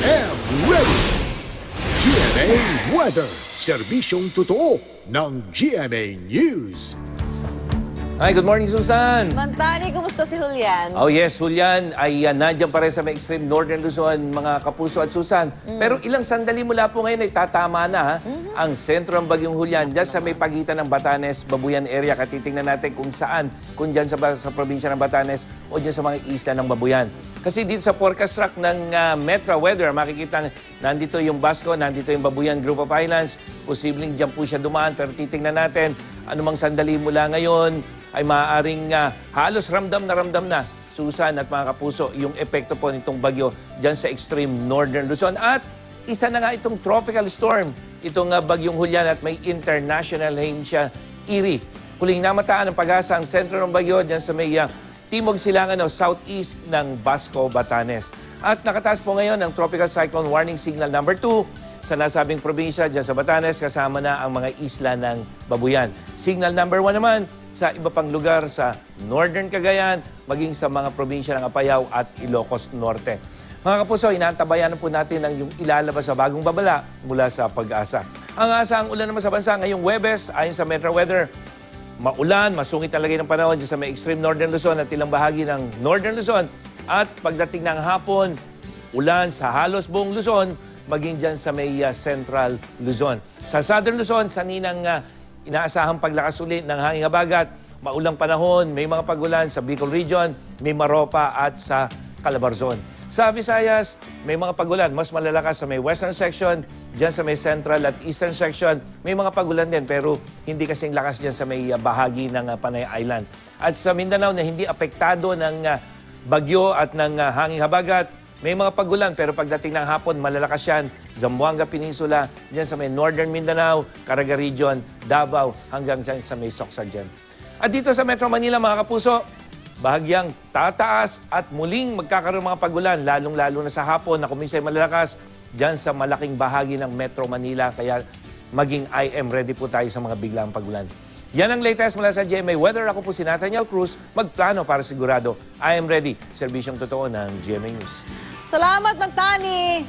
am ready! GMA Weather, serbisyong totoo ng GMA News. Hi, good morning, Susan. Mantani, kumusta si Julian? Oh yes, Julian ay nandiyan pa rin sa may extreme northern Luzon, mga kapuso at Susan. Pero ilang sandali mula po ngayon ay tatama na ang sentro ng bagyong Julian dyan sa may pagitan ng Batanes, Babuyan area. Katitingnan natin kung saan, kung dyan sa probinsya ng Batanes o dyan sa mga isla ng Babuyan. Kasi dito sa forecast track ng Metro Weather, makikita nandito yung Basco, nandito yung Babuyan Group of Islands. Posibleng dyan po siya dumaan, pero titingnan natin anumang sandali mula ngayon ay maaaring halos ramdam na, Susan at mga kapuso, yung epekto po nitong bagyo dyan sa extreme northern Luzon. At isa na nga itong tropical storm, itong bagyong Julian at may international name siya, Iri. Huling namataan ng pag-asa ang sentro ng bagyo dyan sa may timog silangan o southeast ng Basco, Batanes. At nakataas po ngayon ang Tropical Cyclone Warning Signal number 2 sa nasabing probinsya dyan sa Batanes, kasama na ang mga isla ng Babuyan. Signal number 1 naman sa iba pang lugar sa Northern Cagayan, maging sa mga probinsya ng Apayao at Ilocos Norte. Mga kapuso, inaantabayan po natin ang yung ilalabas sa bagong babala mula sa pag-asa. Ang asahang ulan naman sa bansa ngayong Huwebes, ayon sa Metro Weather, maulan, masungit talaga ng panahon dyan sa may extreme northern Luzon at ilang bahagi ng northern Luzon. At pagdating ng hapon, ulan sa halos buong Luzon, maging dyan sa may central Luzon. Sa southern Luzon, sa ninang inaasahang paglakas ulit ng hanging habagat, maulang panahon, may mga pagulan sa Bicol Region, may Maropa at sa Calabarzon. Sa Visayas, may mga pagulan, mas malalakas sa may western section, dyan sa may central at eastern section, may mga pagulan din pero hindi kasing lakas dyan sa may bahagi ng Panay Island. At sa Mindanao na hindi apektado ng bagyo at ng hanging habagat, may mga pagulan pero pagdating ng hapon, malalakas yan. Zamboanga Peninsula, dyan sa may Northern Mindanao, Caraga Region, Davao, hanggang dyan sa may Soksagen. At dito sa Metro Manila, mga kapuso, bahagyang tataas at muling magkakaroon mga pagulan, lalong-lalo na sa hapon na kuminsay malalakas dyan sa malaking bahagi ng Metro Manila. Kaya maging I am ready po tayo sa mga biglang pagulan. Yan ang latest mula sa GMA Weather. Ako po si Nathaniel Cruz, magplano para sigurado. I am ready. Serbisyong totoo ng GMA News. Salamat, Mantani!